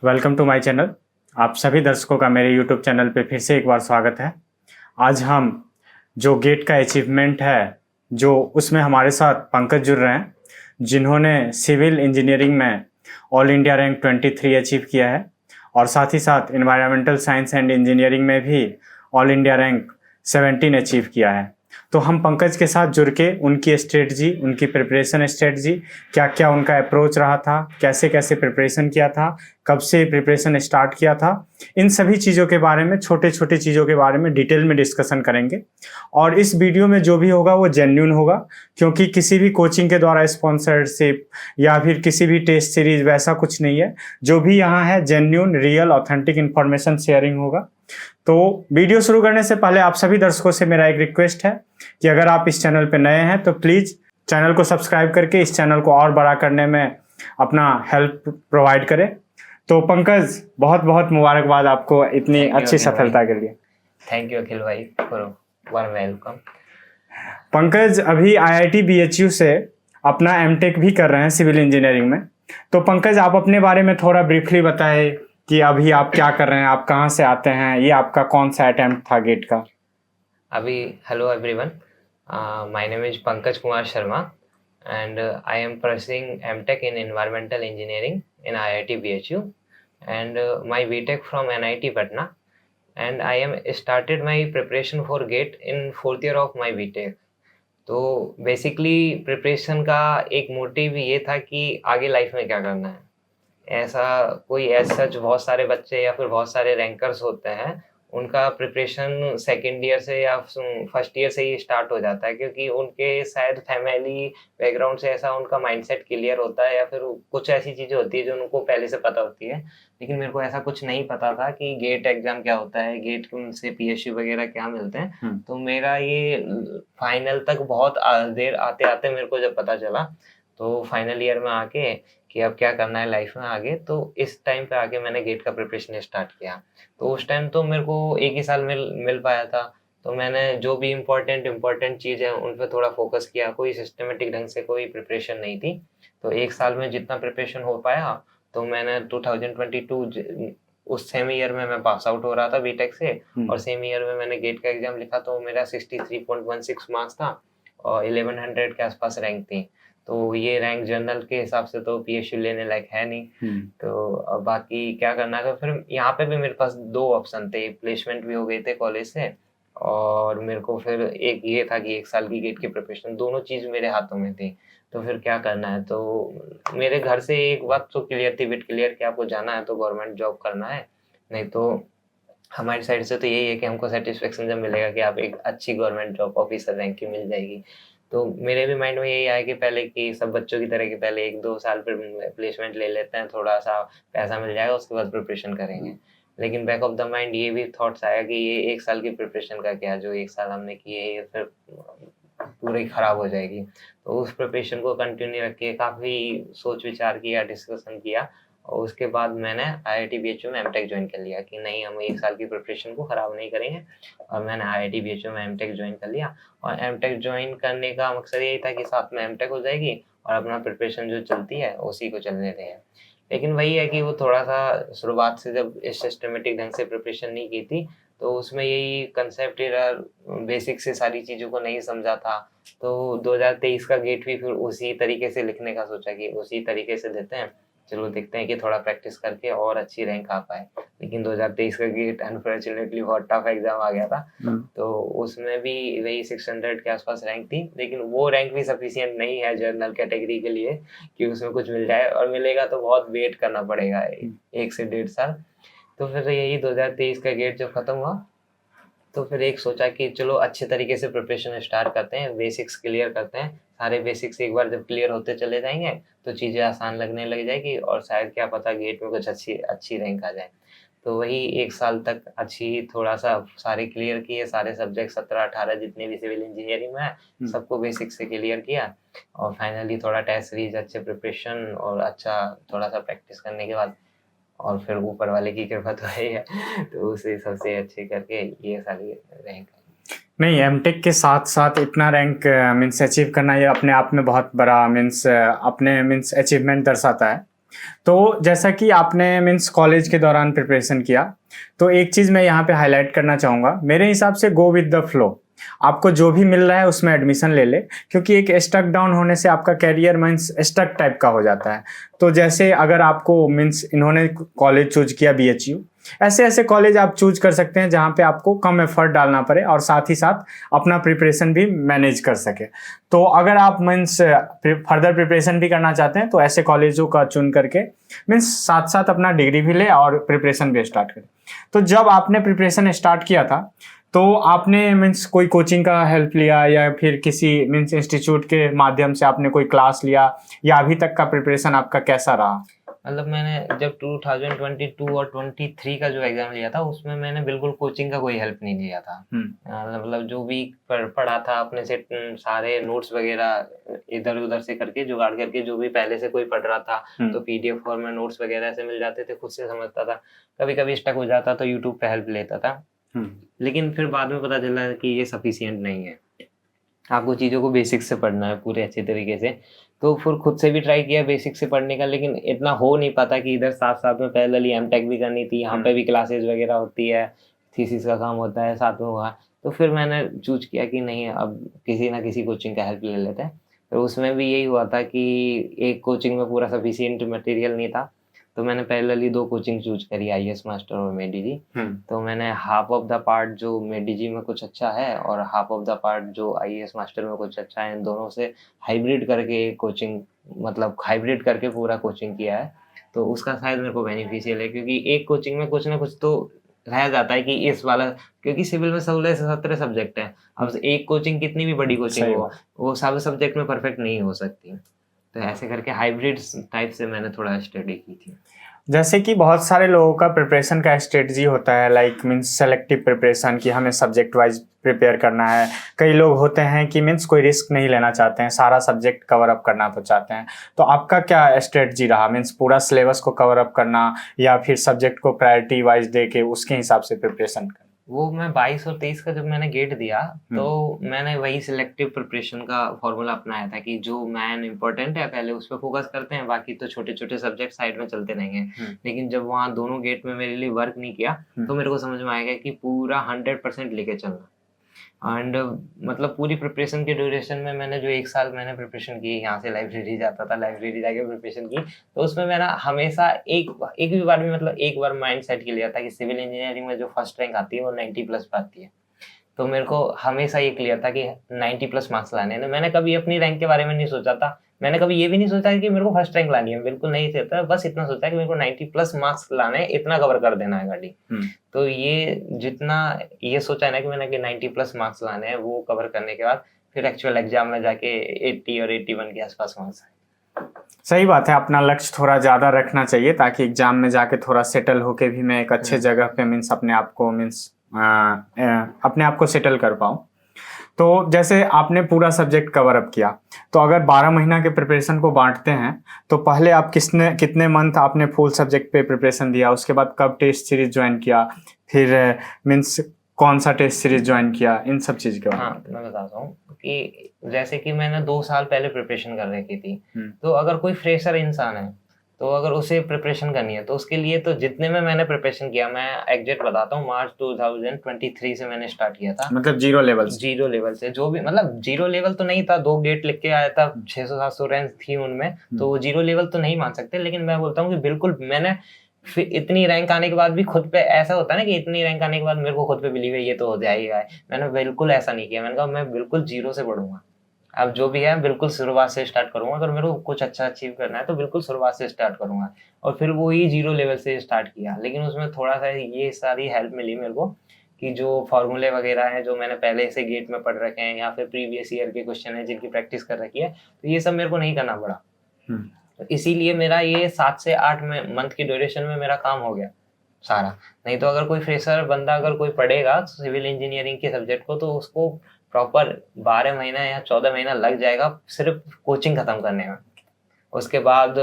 Welcome to my channel. आप सभी दर्शकों का मेरे यूट्यूब चैनल पे फिर से एक बार स्वागत है। आज हम जो गेट का अचीवमेंट है जो उसमें हमारे साथ पंकज जुड़ रहे हैं, जिन्होंने सिविल इंजीनियरिंग में ऑल इंडिया रैंक 23 अचीव किया है और साथ ही साथ एनवायरमेंटल साइंस एंड इंजीनियरिंग में भी ऑल इंडिया रैंक 17 अचीव किया है। तो हम पंकज के साथ जुड़ के उनकी स्ट्रेटजी, उनकी प्रिपरेशन स्ट्रेटजी, क्या क्या उनका अप्रोच रहा था, कैसे कैसे प्रिपरेशन किया था, कब से प्रिपरेशन स्टार्ट किया था, इन सभी चीज़ों के बारे में, छोटे छोटे चीज़ों के बारे में डिटेल में डिस्कशन करेंगे। और इस वीडियो में जो भी होगा वो जेन्युइन होगा, क्योंकि किसी भी कोचिंग के द्वारा स्पॉन्सरशिप या फिर किसी भी टेस्ट सीरीज वैसा कुछ नहीं है। जो भी यहाँ है genuine, real, authentic information sharing होगा। तो वीडियो शुरू करने से पहले आप सभी दर्शकों से मेरा एक रिक्वेस्ट है कि अगर आप इस चैनल पर नए हैं तो प्लीज़ चैनल को सब्सक्राइब करके इस चैनल को और बड़ा करने में अपना हेल्प प्रोवाइड करें। तो पंकज, बहुत बहुत मुबारकबाद आपको इतनी अच्छी सफलता के लिए। थैंक यू अखिल भाई फॉर वार्म वेलकम। पंकज अभी आईआईटी बीएचयू से अपना एमटेक भी कर रहे हैं सिविल इंजीनियरिंग में। तो पंकज, आप अपने बारे में थोड़ा ब्रीफली बताएं कि अभी आप क्या कर रहे हैं, आप कहाँ से आते हैं, ये आपका कौन सा अटेम्प्ट था गेट का? अभी hello everyone, my name is Pankaj Kumar Sharma and I am pursuing MTech in Environmental Engineering in IIT BHU and my BTech from NIT Patna, and I am started my preparation for GATE in 4th year of my BTech। तो basically preparation का एक motive ये था कि आगे life में क्या करना है। ऐसा कोई एज सच बहुत सारे बच्चे या फिर बहुत सारे रैंकर्स होते हैं, उनका प्रिपरेशन सेकेंड ईयर से या फर्स्ट ईयर से ही स्टार्ट हो जाता है, क्योंकि उनके शायद फैमिली बैकग्राउंड से ऐसा उनका माइंडसेट क्लियर होता है या फिर कुछ ऐसी चीज़ें होती है जो उनको पहले से पता होती है। लेकिन मेरे को ऐसा कुछ नहीं पता था कि गेट एग्जाम क्या होता है, गेट से पीएसयू वगैरह क्या मिलते हैं। तो मेरा ये फाइनल तक बहुत देर आते आते मेरे को जब पता चला, तो फाइनल ईयर में आके कि अब क्या करना है लाइफ में आगे, तो इस टाइम पे आके मैंने गेट का प्रिपरेशन स्टार्ट किया। तो उस टाइम तो मेरे को एक ही साल मिल पाया था, तो मैंने जो भी इम्पोर्टेंट चीज़ है उन पे थोड़ा फोकस किया। कोई सिस्टमेटिक ढंग से कोई प्रिपरेशन नहीं थी, तो एक साल में जितना प्रिपरेशन हो पाया तो मैंने 2022 उस सेम ईयर में मैं पास आउट हो रहा था बीटेक से, और सेम ईयर में मैंने गेट का एग्जाम लिखा तो मेरा 63.16 मार्क्स था और 1100 के आसपास रैंक थी। तो ये रैंक जर्नल के हिसाब से तो पीएसयू लेने लायक है नहीं। तो अब बाकी क्या करना है, फिर यहाँ पे भी मेरे पास दो ऑप्शन थे, प्लेसमेंट भी हो गए थे कॉलेज से, और मेरे को फिर एक ये था कि एक साल की गेट की प्रिपरेशन, दोनों चीज़ मेरे हाथों में थी। तो फिर क्या करना है, तो मेरे घर से एक बात तो क्लियर थी, बिट क्लियर, कि आपको जाना है तो गवर्नमेंट जॉब करना है, नहीं तो हमारी साइड से तो यही है कि हमको सेटिस्फेक्शन जब मिलेगा कि आप एक अच्छी गवर्नमेंट जॉब ऑफिसर रैंक की मिल जाएगी। तो मेरे भी माइंड में यही आया कि पहले कि सब बच्चों की तरह कि पहले 1-2 साल फिर प्लेसमेंट ले लेते हैं, थोड़ा सा पैसा मिल जाएगा, उसके बाद प्रिपरेशन करेंगे। लेकिन बैक ऑफ द माइंड ये भी थॉट्स आया कि ये 1 साल की प्रिपरेशन का क्या, जो 1 साल हमने की है ये फिर पूरी खराब हो जाएगी। तो उस प्रिपरेशन को कंटिन्यू रख के काफ़ी सोच विचार किया, डिस्कशन किया, और उसके बाद मैंने आईआईटी बीएचयू में एमटेक ज्वाइन कर लिया कि नहीं, हम 1 साल की प्रिपरेशन को ख़राब नहीं करेंगे। और मैंने आईआईटी बीएचयू में एमटेक ज्वाइन कर लिया, और एमटेक ज्वाइन करने का मकसद यही था कि साथ में एमटेक हो जाएगी और अपना प्रिपरेशन जो चलती है उसी को चलने दें। लेकिन वही है कि वो थोड़ा सा शुरुआत से जब सिस्टमेटिक ढंग से प्रिपरेशन नहीं की थी, तो उसमें यही कंसेप्ट एरर, बेसिक से सारी चीज़ों को नहीं समझा था। तो 2023 का गेट भी फिर उसी तरीके से लिखने का सोचा कि उसी तरीके से देते हैं, चलो देखते हैं कि थोड़ा प्रैक्टिस करके और अच्छी रैंक आ पाए। लेकिन 2023 का गेट अनफॉर्चुनेटली बहुत टफ एग्जाम आ गया था, तो उसमें भी वही 600 के आसपास रैंक थी, लेकिन वो रैंक भी सफिशिएंट नहीं है जनरल कैटेगरी के लिए कि उसमें कुछ मिल जाए, और मिलेगा तो बहुत वेट करना पड़ेगा 1 से 1.5 साल। तो फिर यही 2023 का गेट जब खत्म हुआ, तो फिर एक सोचा कि चलो अच्छे तरीके से प्रिपरेशन स्टार्ट करते हैं, बेसिक्स क्लियर करते हैं। सारे बेसिक्स एक बार जब क्लियर होते चले जाएंगे तो चीज़ें आसान लगने लग जाएगी, और शायद क्या पता गेट में कुछ अच्छी रैंक आ जाए। तो वही 1 साल तक अच्छी थोड़ा सा सारे क्लियर किए, सारे सब्जेक्ट 17-18 जितने भी सिविल इंजीनियरिंग में है सबको बेसिक से क्लियर किया, और फाइनली थोड़ा टेस्ट सीरीज, अच्छे प्रिपरेशन और अच्छा थोड़ा सा प्रैक्टिस करने के बाद, और फिर ऊपर वाले की कृपा तो है ही है, तो उसे सबसे अच्छे करके ये सारी रैंक। नहीं, एमटेक के साथ साथ इतना रैंक मीन्स अचीव करना ये अपने आप में बहुत बड़ा मीन्स अपने मीन्स अचीवमेंट दर्शाता है। तो जैसा कि आपने मीन्स कॉलेज के दौरान प्रिपरेशन किया, तो एक चीज़ मैं यहाँ पे हाईलाइट करना चाहूँगा, मेरे हिसाब से गो विद द फ्लो। आपको जो भी मिल रहा है उसमें एडमिशन ले ले, क्योंकि एक स्टक डाउन होने से आपका कैरियर मीन्स स्टक टाइप का हो जाता है। तो जैसे अगर आपको मीन्स इन्होंने कॉलेज चूज किया BHU, ऐसे ऐसे कॉलेज आप चूज कर सकते हैं जहाँ पे आपको कम एफर्ट डालना पड़े और साथ ही साथ अपना प्रिपरेशन भी मैनेज कर सके। तो अगर आप मीन्स फर्दर प्रिपरेशन भी करना चाहते हैं तो ऐसे कॉलेजों का चुन करके मीन्स साथ साथ अपना डिग्री भी ले और प्रिपरेशन भी स्टार्ट करें। तो जब आपने प्रिपरेशन स्टार्ट किया था तो आपने मीन्स कोई कोचिंग का हेल्प लिया या फिर किसी मीन्स इंस्टीट्यूट के माध्यम से आपने कोई क्लास लिया, या अभी तक का प्रिपरेशन आपका कैसा रहा? मतलब मैंने जब 2022 और 23 का जो एग्जाम लिया था उसमें मैंने बिल्कुल कोचिंग का कोई हेल्प नहीं लिया था। मतलब जो भी पढ़ा था अपने से सारे नोट्स वगैरह इधर उधर से करके जुगाड़ करके, जो भी पहले से कोई पढ़ रहा था तो PDF फॉर्म में नोट्स वगैरह ऐसे मिल जाते थे, खुद से समझता था। कभी कभी स्टक हो जाता तो यूट्यूब पे हेल्प लेता था, लेकिन फिर बाद में पता चला कि ये सफिशियंट नहीं है, आपको चीज़ों को बेसिक से पढ़ना है पूरे अच्छे तरीके से। तो फिर खुद से भी ट्राई किया बेसिक से पढ़ने का, लेकिन इतना हो नहीं पाता कि इधर साथ साथ में पैरेलली एमटेक भी करनी थी, यहाँ पे भी क्लासेस वगैरह होती है, थीसिस का काम होता है साथ में हुआ। तो फिर मैंने चूज किया कि नहीं, अब किसी ना किसी कोचिंग का हेल्प ले लेते हैं। तो उसमें भी यही हुआ था कि एक कोचिंग में पूरा सफिशियंट मटेरियल नहीं था, तो मैंने पहले 2 कोचिंग चूज करी, IAS मास्टर और मेडीजी। तो मैंने हाफ ऑफ द पार्ट जो मेडीजी में कुछ अच्छा है और हाफ ऑफ द पार्ट जो IAS मास्टर में कुछ अच्छा है, इन दोनों से हाइब्रिड करके कोचिंग, मतलब हाइब्रिड करके पूरा कोचिंग किया है। तो उसका शायद मेरे को बेनिफिशियल है, क्योंकि एक कोचिंग में कुछ ना कुछ तो रह जाता है कि इस वाला, क्योंकि सिविल में 16 से 17 सब्जेक्ट है। अब एक कोचिंग कितनी भी बड़ी कोचिंग हो, वो सब सब्जेक्ट में परफेक्ट नहीं हो सकती। तो ऐसे करके हाइब्रिड टाइप से मैंने थोड़ा स्टडी की थी। जैसे कि बहुत सारे लोगों का प्रिपरेशन का स्ट्रेटजी होता है, लाइक मीन्स सेलेक्टिव प्रिपरेशन, कि हमें सब्जेक्ट वाइज प्रिपेयर करना है। कई लोग होते हैं कि मीन्स कोई रिस्क नहीं लेना चाहते हैं, सारा सब्जेक्ट कवर अप करना तो चाहते हैं। तो आपका क्या स्ट्रेटजी रहा, मीन्स पूरा सिलेबस को कवर अप करना या फिर सब्जेक्ट को प्रायोरिटी वाइज दे के उसके हिसाब से प्रिपरेशन करना? वो मैं 22 और 23 का जब मैंने गेट दिया तो मैंने वही सिलेक्टिव प्रिपरेशन का फॉर्मूला अपनाया था कि जो मैन इंपॉर्टेंट है पहले उस पर फोकस करते हैं, बाकी तो छोटे छोटे सब्जेक्ट साइड में चलते रहेंगे। लेकिन जब वहाँ दोनों गेट में मेरे लिए वर्क नहीं किया तो मेरे को समझ में आएगा कि पूरा 100% लेके चलना। एंड मतलब पूरी प्रिपरेशन के ड्यूरेशन में मैंने जो 1 साल मैंने प्रिपरेशन की, यहाँ से लाइब्रेरी जाता था, लाइब्रेरी जाके प्रिपरेशन की, तो उसमें मैंने हमेशा एक भी बार भी मतलब एक बार माइंड सेट के लिया था कि सिविल इंजीनियरिंग में जो फर्स्ट रैंक आती है वो 90+ आती है। तो मेरे को हमेशा ये क्लियर था कि 90+ मार्क्स लाने हैं। मैंने कभी अपनी रैंक के बारे में नहीं सोचा था, मैंने कभी ये भी नहीं सोचा कि मेरे को फर्स्ट रैंक लानी है, बिल्कुल नहीं सोचा। बस इतना सोचा कि मेरे को 90+ मार्क्स लाने हैं, इतना कवर कर देना है गाड़ी। तो ये जितना ये सोचा है ना कि मैंने कि 90+ मार्क्स लाने हैं, वो कवर करने के बाद फिर एक्चुअल एग्जाम में जाके 80 और 81 के आसपास मार्क्स आए। सही बात है, अपना लक्ष्य थोड़ा ज़्यादा रखना चाहिए ताकि एग्जाम में जाके थोड़ा सेटल होके भी मैं एक अच्छे जगह पे मीन्स अपने आप को अपने आप को सेटल कर पाऊँ। तो जैसे आपने पूरा सब्जेक्ट कवर अप किया, तो अगर 12 महीना के प्रिपरेशन को बांटते हैं तो पहले आप कितने मंथ आपने फुल सब्जेक्ट पे प्रिपरेशन दिया, उसके बाद कब टेस्ट सीरीज ज्वाइन किया, फिर मीन्स कौन सा टेस्ट सीरीज ज्वाइन किया, इन सब चीज़ के बारे में? हाँ, मैं बताता हूँ कि जैसे कि मैंने 2 साल पहले प्रिपरेशन कर रखी थी। तो अगर कोई फ्रेशर इंसान है तो अगर उसे प्रिपरेशन करनी है तो उसके लिए तो जितने में मैंने प्रिपरेशन किया, मैं एग्जैक्ट बताता हूँ, मार्च 2023 से मैंने स्टार्ट किया था। मतलब जीरो लेवल से जो भी, मतलब जीरो लेवल तो नहीं था, 2 गेट लिख के आया था, 600-700 रैंक थी उनमें, तो वो जीरो लेवल तो नहीं मान सकते। लेकिन मैं बोलता हूँ कि बिल्कुल मैंने फिर इतनी रैंक आने के बाद भी खुद पे ऐसा होता है ना कि इतनी रैंक आने के बाद मेरे को खुद पे बिलीव है ये तो हो जाएगा, मैंने बिल्कुल ऐसा नहीं किया। मैंने कहा मैं बिल्कुल जीरो से पढ़ूंगा, अब जो भी है बिल्कुल शुरुआत से स्टार्ट करूंगा, अगर मेरे को कुछ अच्छा अचीव करना है तो बिल्कुल शुरुआत से स्टार्ट करूंगा। और फिर वो ही जीरो लेवल से स्टार्ट किया, लेकिन उसमें थोड़ा सा ये सारी हेल्प मिली मेरे को कि जो फॉर्मूले वगैरह हैं जो मैंने पहले से गेट में पढ़ रखे हैं या फिर प्रीवियस ईयर के क्वेश्चन है जिनकी प्रैक्टिस कर रखी है, तो ये सब मेरे को नहीं करना पड़ा। तो इसीलिए मेरा ये 7 से 8 मंथ की ड्यूरेशन में मेरा काम हो गया सारा। नहीं तो अगर कोई फ्रेशर बंदा अगर कोई पढ़ेगा सिविल इंजीनियरिंग के सब्जेक्ट को तो उसको प्रॉपर 12 महीना या 14 महीना लग जाएगा सिर्फ कोचिंग खत्म करने में। उसके बाद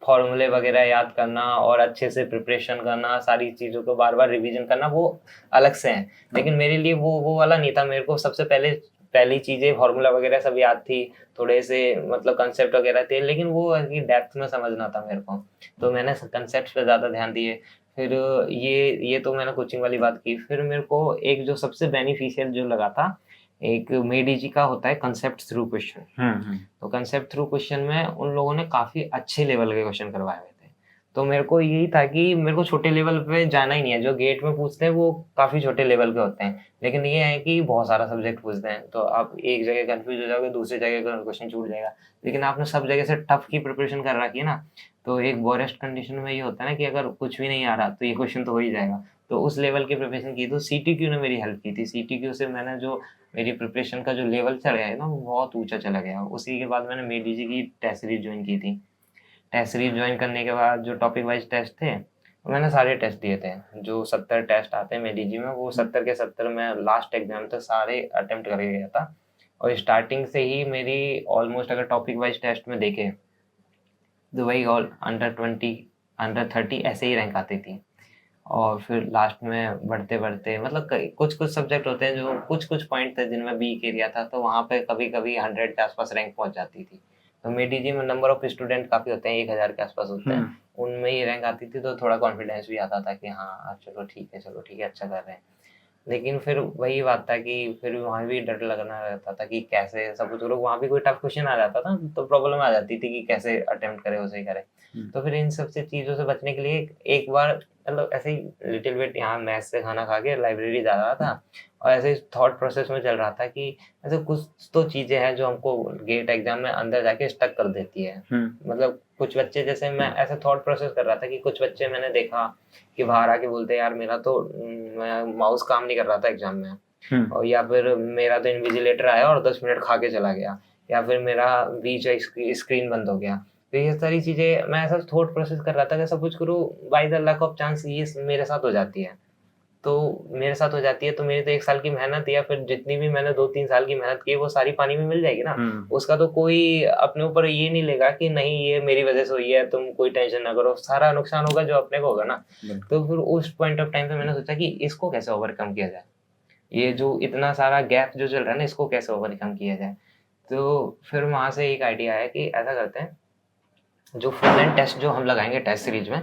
फॉर्मूले वगैरह याद करना और अच्छे से प्रिपरेशन करना, सारी चीज़ों को बार बार रिवीजन करना, वो अलग से हैं। लेकिन मेरे लिए वो वाला नहीं था। मेरे को सबसे पहले पहली चीजें फार्मूला वगैरह सब याद थी, थोड़े से मतलब कंसेप्ट वगैरह थे, लेकिन वो डेप्थ में समझना था मेरे को, तो मैंने कंसेप्ट पे ज्यादा ध्यान दिए। फिर ये तो मैंने कोचिंग वाली बात की। फिर मेरे को एक जो सबसे बेनिफिशियल जो लगा था, एक मेडीजी का होता है कंसेप्ट थ्रू क्वेश्चन। तो कंसेप्ट थ्रू क्वेश्चन में उन लोगों ने काफी अच्छे लेवल के क्वेश्चन करवाए हुए थे। तो मेरे को यही था कि मेरे को छोटे लेवल पे जाना ही नहीं है, जो गेट में पूछते हैं वो काफी छोटे लेवल के होते हैं, लेकिन ये है कि बहुत सारा सब्जेक्ट पूछते हैं, तो आप एक जगह कंफ्यूज हो जाओगे, दूसरी जगह का क्वेश्चन छूट जाएगा। लेकिन आपने सब जगह से टफ की प्रिपरेशन कर रखी है ना, तो एक बोरेस्ट कंडीशन में ये होता है ना कि अगर कुछ भी नहीं आ रहा तो ये क्वेश्चन तो हो ही जाएगा। तो उस लेवल की प्रिपरेशन की, तो सीटीक्यू ने मेरी हेल्प की थी। सीटीक्यू से मैंने जो मेरी प्रिपरेशन का जो लेवल चढ़ गया है ना, वो बहुत ऊंचा चला गया। उसी के बाद मैंने मेडीजी की टेस्ट सीरीज ज्वाइन की थी। टेस्ट सीरीज ज्वाइन करने के बाद जो टॉपिक वाइज टेस्ट थे, मैंने सारे टेस्ट दिए थे। जो 70 टेस्ट आते हैं मेडीजी में, वो 70 के 70 में लास्ट एग्जाम तक सारे अटेम्प्ट करके गया था। और स्टार्टिंग से ही मेरी ऑलमोस्ट, अगर टॉपिक वाइज टेस्ट में देखें तो वही ऑल अंडर 20 अंडर 30 ऐसे ही रैंक आती थी। और फिर लास्ट में बढ़ते बढ़ते मतलब कुछ कुछ सब्जेक्ट होते हैं जो कुछ कुछ पॉइंट थे जिनमें वीक एरिया था, तो वहाँ पे कभी कभी 100 के आसपास रैंक पहुंच जाती थी। तो मेडीजी में नंबर ऑफ स्टूडेंट काफ़ी होते हैं, 1000 के आसपास होते हैं, उनमें ही रैंक आती थी, तो थोड़ा कॉन्फिडेंस भी आता था कि हाँ चलो ठीक है अच्छा कर रहे हैं। लेकिन फिर वही बात था कि फिर वहाँ भी डर लगना रहता था कि कैसे सब कुछ लोग, वहाँ भी कोई टफ क्वेश्चन आ जाता था तो प्रॉब्लम आ जाती थी कि कैसे अटेम्प्ट करे, उसे करे। तो फिर इन सब से चीज़ों से बचने के लिए एक बार मतलब ऐसे ही लिटिल बिट यहाँ मैथ्स से खाना खा के लाइब्रेरी जा रहा था, और ऐसे ही थॉट प्रोसेस में चल रहा था कि ऐसे कुछ तो चीज़ें हैं जो हमको गेट एग्जाम में अंदर जाके स्टक कर देती है। मतलब कुछ बच्चे, जैसे मैं ऐसे थॉट प्रोसेस कर रहा था कि कुछ बच्चे मैंने देखा कि बाहर आके बोलते यार मेरा तो माउस काम नहीं कर रहा था एग्जाम में, और या फिर मेरा तो इन्विजिलेटर आया और 10 मिनट खा के चला गया, या फिर मेरा बीच स्क्रीन बंद हो गया। तो ये सारी चीजें मैं ऐसा थॉट प्रोसेस कर रहा था कि सब कुछ करूँ, by the luck of chance ये मेरे साथ हो जाती है। तो मेरे साथ हो जाती है तो मेरी तो 1 साल की मेहनत, या फिर जितनी भी मैंने 2-3 साल की मेहनत की, वो सारी पानी में मिल जाएगी ना। उसका तो कोई अपने ऊपर ये नहीं लेगा कि नहीं ये मेरी वजह से हुई है, तुम कोई टेंशन ना करो, सारा नुकसान होगा जो अपने को होगा ना। तो फिर उस पॉइंट ऑफ टाइम पे मैंने सोचा कि इसको कैसे ओवरकम किया जाए, ये जो इतना सारा गैप जो चल रहा है ना, इसको कैसे ओवरकम किया जाए। तो फिर वहां से एक आइडिया आया कि ऐसा करते हैं, जो फुल लेंथ टेस्ट जो हम लगाएंगे टेस्ट सीरीज में,